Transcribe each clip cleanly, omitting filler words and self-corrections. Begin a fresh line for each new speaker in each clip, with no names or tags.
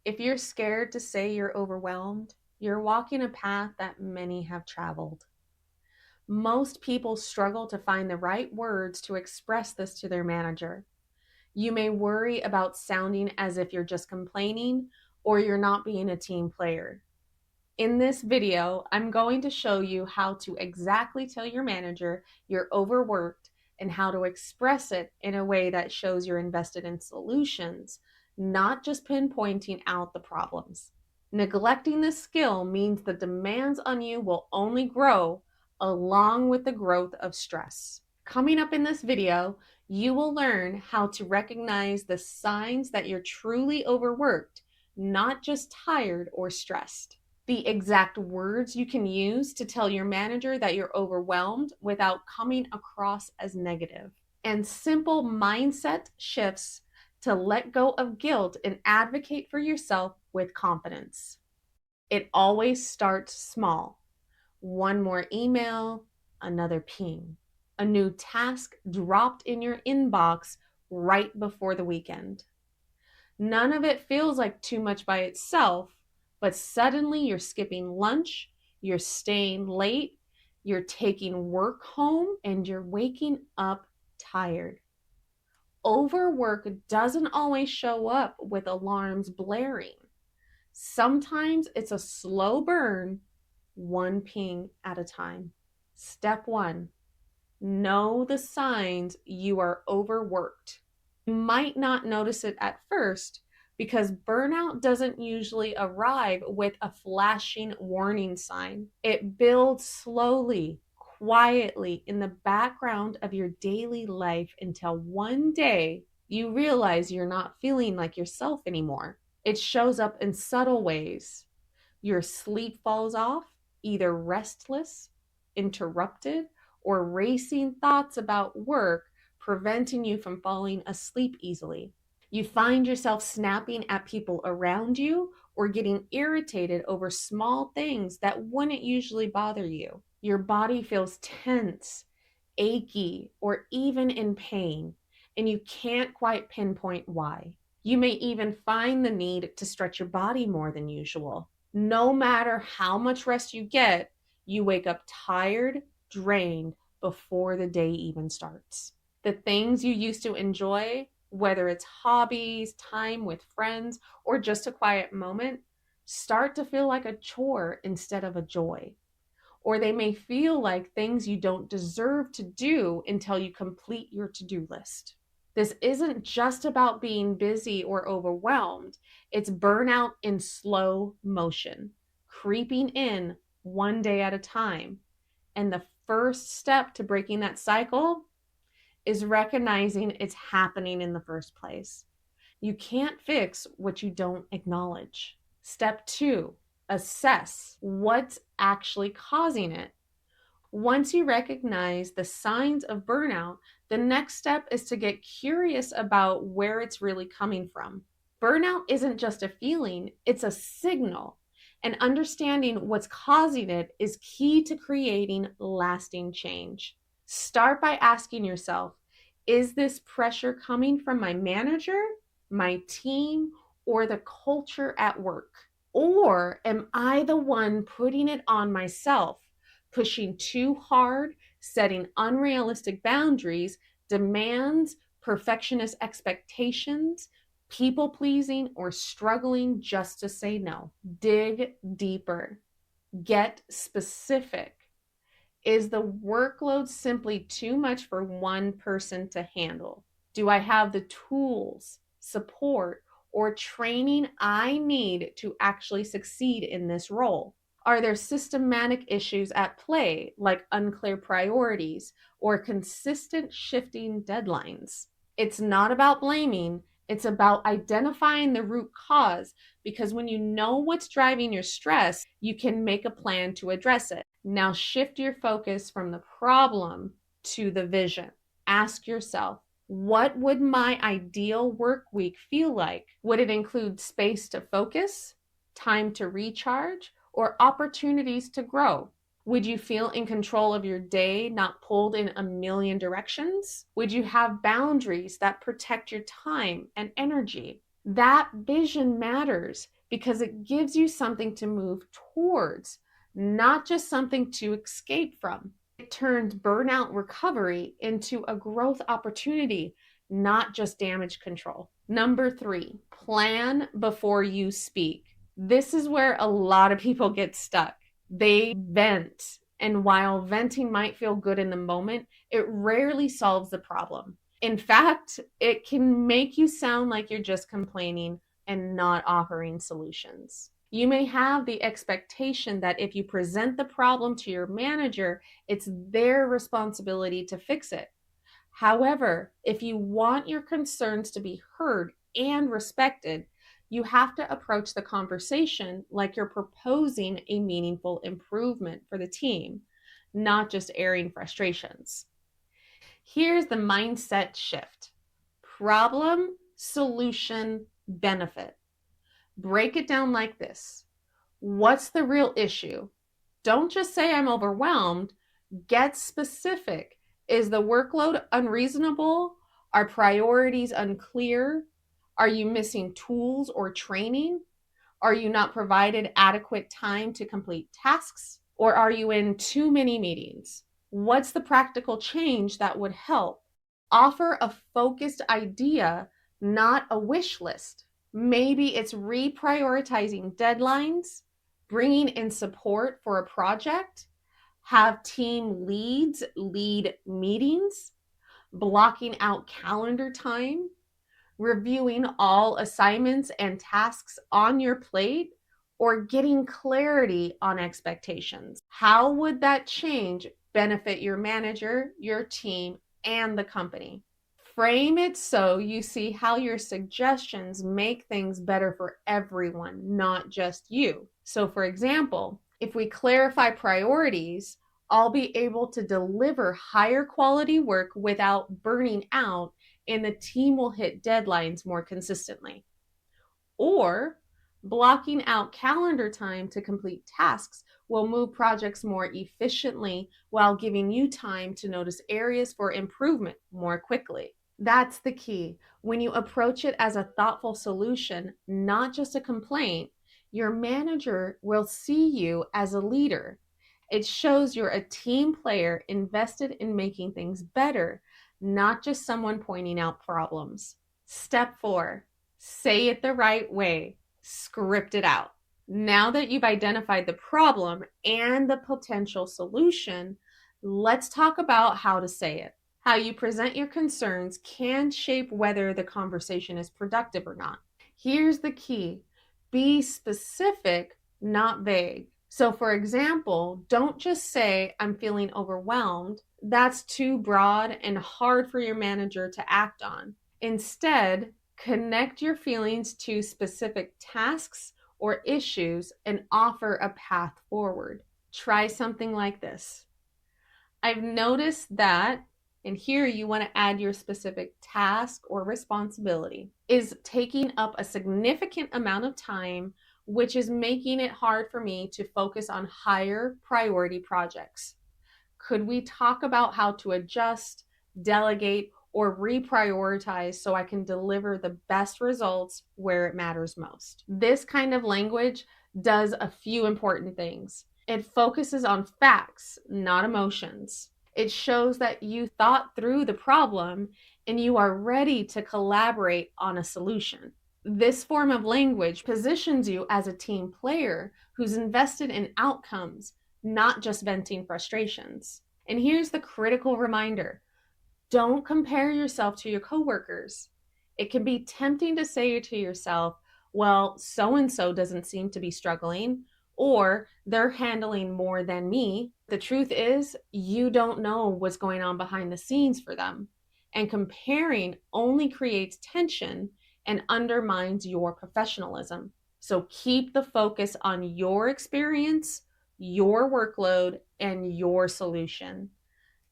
If you're scared to say you're overwhelmed, you're walking a path that many have traveled. Most people struggle to find the right words to express this to their manager. You may worry about sounding as if you're just complaining or you're not being a team player. In this video, I'm going to show you how to exactly tell your manager you're overworked and how to express it in a way that shows you're invested in solutions, not just pinpointing out the problems. Neglecting this skill means the demands on you will only grow along with the growth of stress. Coming up in this video, you will learn how to recognize the signs that you're truly overworked, not just tired or stressed. The exact words you can use to tell your manager that you're overwhelmed without coming across as negative. And simple mindset shifts to let go of guilt and advocate for yourself with confidence. It always starts small. One more email, another ping, a new task dropped in your inbox right before the weekend. None of it feels like too much by itself, but suddenly you're skipping lunch, you're staying late, you're taking work home, and you're waking up tired. Overwork doesn't always show up with alarms blaring. Sometimes it's a slow burn, one ping at a time. Step one, know the signs you are overworked. You might not notice it at first because burnout doesn't usually arrive with a flashing warning sign. It builds slowly, quietly in the background of your daily life until one day you realize you're not feeling like yourself anymore. It shows up in subtle ways. Your sleep falls off, either restless, interrupted, or racing thoughts about work preventing you from falling asleep easily. You find yourself snapping at people around you or getting irritated over small things that wouldn't usually bother you. Your body feels tense, achy, or even in pain, and you can't quite pinpoint why. You may even find the need to stretch your body more than usual. No matter how much rest you get, you wake up tired, drained before the day even starts. The things you used to enjoy, whether it's hobbies, time with friends, or just a quiet moment, start to feel like a chore instead of a joy. Or they may feel like things you don't deserve to do until you complete your to-do list. This isn't just about being busy or overwhelmed. It's burnout in slow motion, creeping in one day at a time. And the first step to breaking that cycle is recognizing it's happening in the first place. You can't fix what you don't acknowledge. Step two, assess what's actually causing it. Once you recognize the signs of burnout, the next step is to get curious about where it's really coming from. Burnout isn't just a feeling, it's a signal. And understanding what's causing it is key to creating lasting change. Start by asking yourself, is this pressure coming from my manager, my team, or the culture at work? Or am I the one putting it on myself? Pushing too hard, setting unrealistic boundaries, demands, perfectionist expectations, people pleasing, or struggling just to say no. Dig deeper. Get specific. Is the workload simply too much for one person to handle? Do I have the tools, support, or training I need to actually succeed in this role? Are there systematic issues at play, like unclear priorities or consistent shifting deadlines? It's not about blaming, it's about identifying the root cause, because when you know what's driving your stress, you can make a plan to address it. Now shift your focus from the problem to the vision. Ask yourself, what would my ideal work week feel like? Would it include space to focus, time to recharge, or opportunities to grow? Would you feel in control of your day, not pulled in a million directions? Would you have boundaries that protect your time and energy? That vision matters because it gives you something to move towards, not just something to escape from. It turns burnout recovery into a growth opportunity, not just damage control. Number 3, plan before you speak. This is where a lot of people get stuck. They vent, and while venting might feel good in the moment, it rarely solves the problem. In fact, it can make you sound like you're just complaining and not offering solutions. You may have the expectation that if you present the problem to your manager, it's their responsibility to fix it. However, if you want your concerns to be heard and respected, you have to approach the conversation like you're proposing a meaningful improvement for the team, not just airing frustrations. Here's the mindset shift: problem, solution, benefit. Break it down like this: what's the real issue? Don't just say I'm overwhelmed. Get specific. Is the workload unreasonable? Are priorities unclear? Are you missing tools or training? Are you not provided adequate time to complete tasks? Or are you in too many meetings? What's the practical change that would help? Offer a focused idea, not a wish list. Maybe it's reprioritizing deadlines, bringing in support for a project, have team leads lead meetings, blocking out calendar time, reviewing all assignments and tasks on your plate, or getting clarity on expectations. How would that change benefit your manager, your team, and the company? Frame it so you see how your suggestions make things better for everyone, not just you. So, for example, if we clarify priorities, I'll be able to deliver higher quality work without burning out, and the team will hit deadlines more consistently. Or blocking out calendar time to complete tasks will move projects more efficiently while giving you time to notice areas for improvement more quickly. That's the key. When you approach it as a thoughtful solution, not just a complaint, your manager will see you as a leader. It shows you're a team player invested in making things better, not just someone pointing out problems. Step 4, say it the right way. Script it out. Now that you've identified the problem and the potential solution, let's talk about how to say it. How you present your concerns can shape whether the conversation is productive or not. Here's the key: be specific, not vague. So, for example, don't just say, I'm feeling overwhelmed. That's too broad and hard for your manager to act on. Instead, connect your feelings to specific tasks or issues and offer a path forward. Try something like this: I've noticed that, and here you want to add your specific task or responsibility, is taking up a significant amount of time, which is making it hard for me to focus on higher priority projects. Could we talk about how to adjust, delegate, or reprioritize so I can deliver the best results where it matters most? This kind of language does a few important things. It focuses on facts, not emotions. It shows that you thought through the problem and you are ready to collaborate on a solution. This form of language positions you as a team player who's invested in outcomes, not just venting frustrations. And here's the critical reminder: don't compare yourself to your coworkers. It can be tempting to say to yourself, well, so and so doesn't seem to be struggling, or they're handling more than me. The truth is, you don't know what's going on behind the scenes for them. And comparing only creates tension and undermines your professionalism. So keep the focus on your experience, your workload, and your solution.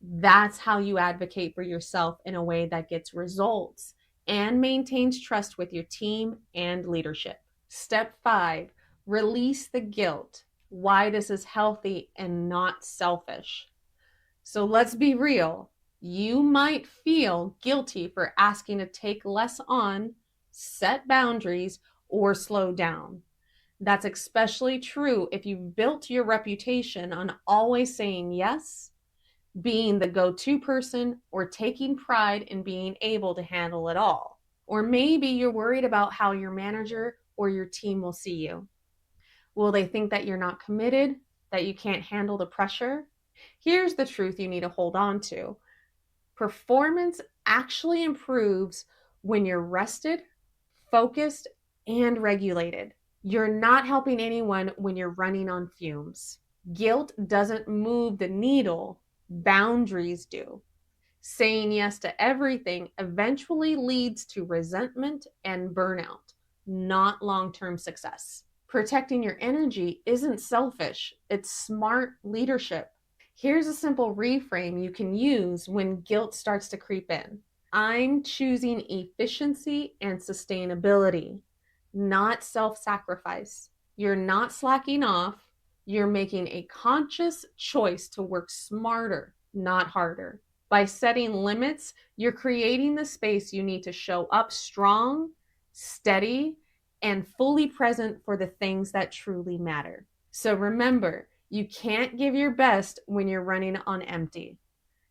That's how you advocate for yourself in a way that gets results and maintains trust with your team and leadership. Step 5, release the guilt. Why this is healthy and not selfish. So let's be real. You might feel guilty for asking to take less on, set boundaries, or slow down. That's especially true if you've built your reputation on always saying yes, being the go to person, or taking pride in being able to handle it all. Or maybe you're worried about how your manager or your team will see you. Will they think that you're not committed, that you can't handle the pressure? Here's the truth you need to hold on to: performance actually improves when you're rested, focused, and regulated. You're not helping anyone when you're running on fumes. Guilt doesn't move the needle, boundaries do. Saying yes to everything eventually leads to resentment and burnout, not long term success. Protecting your energy isn't selfish, it's smart leadership. Here's a simple reframe you can use when guilt starts to creep in: I'm choosing efficiency and sustainability, not self sacrifice. You're not slacking off, you're making a conscious choice to work smarter, not harder. By setting limits, you're creating the space you need to show up strong, steady, and fully present for the things that truly matter. So remember, you can't give your best when you're running on empty.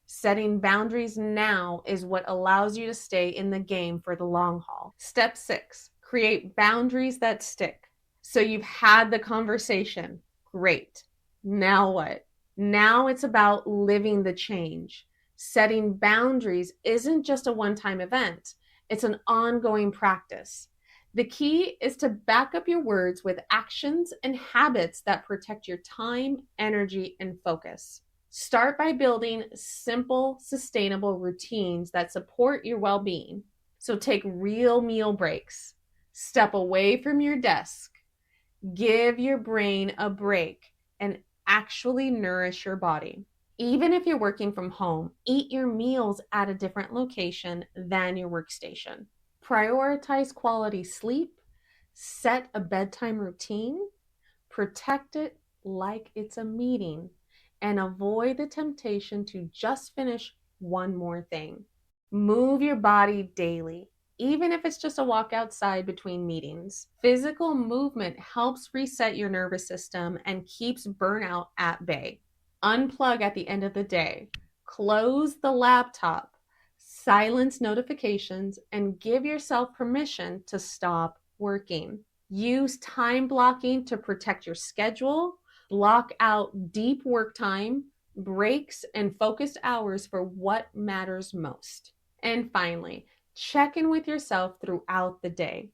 Setting boundaries now is what allows you to stay in the game for the long haul. Step 6, create boundaries that stick. So you've had the conversation. Great. Now what? Now it's about living the change. Setting boundaries isn't just a one-time event, it's an ongoing practice. The key is to back up your words with actions and habits that protect your time, energy, and focus. Start by building simple, sustainable routines that support your well being. So take real meal breaks, step away from your desk, give your brain a break, and actually nourish your body. Even if you're working from home, eat your meals at a different location than your workstation. Prioritize quality sleep, set a bedtime routine, protect it like it's a meeting, and avoid the temptation to just finish one more thing. Move your body daily, even if it's just a walk outside between meetings. Physical movement helps reset your nervous system and keeps burnout at bay. Unplug at the end of the day. Close the laptop, silence notifications, and give yourself permission to stop working. Use time blocking to protect your schedule. Block out deep work time, breaks, and focused hours for what matters most. And finally, check in with yourself throughout the day.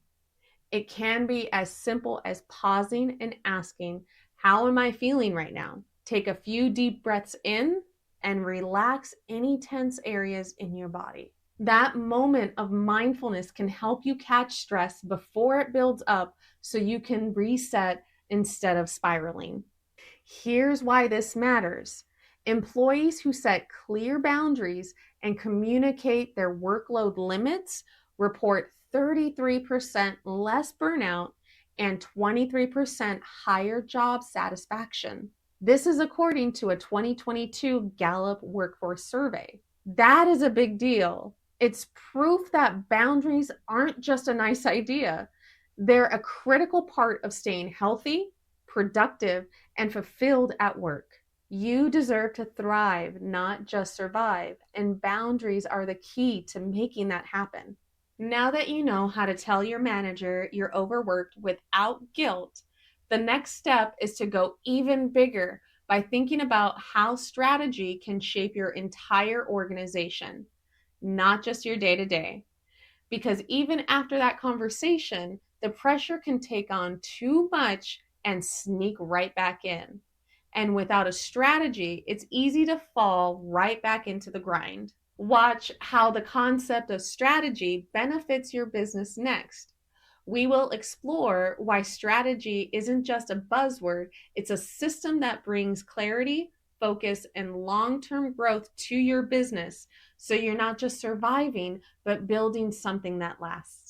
It can be as simple as pausing and asking, how am I feeling right now? Take a few deep breaths in and relax any tense areas in your body. That moment of mindfulness can help you catch stress before it builds up so you can reset instead of spiraling. Here's why this matters. Employees who set clear boundaries and communicate their workload limits report 33% less burnout and 23% higher job satisfaction. This is according to a 2022 Gallup workforce survey. That is a big deal. It's proof that boundaries aren't just a nice idea. They're a critical part of staying healthy, productive, and fulfilled at work. You deserve to thrive, not just survive, and boundaries are the key to making that happen. Now that you know how to tell your manager you're overworked without guilt, the next step is to go even bigger by thinking about how strategy can shape your entire organization, not just your day to day. Because even after that conversation, the pressure can take on too much and sneak right back in. And without a strategy, it's easy to fall right back into the grind. Watch how the concept of strategy benefits your business next. We will explore why strategy isn't just a buzzword, it's a system that brings clarity, focus, and long term growth to your business so you're not just surviving, but building something that lasts.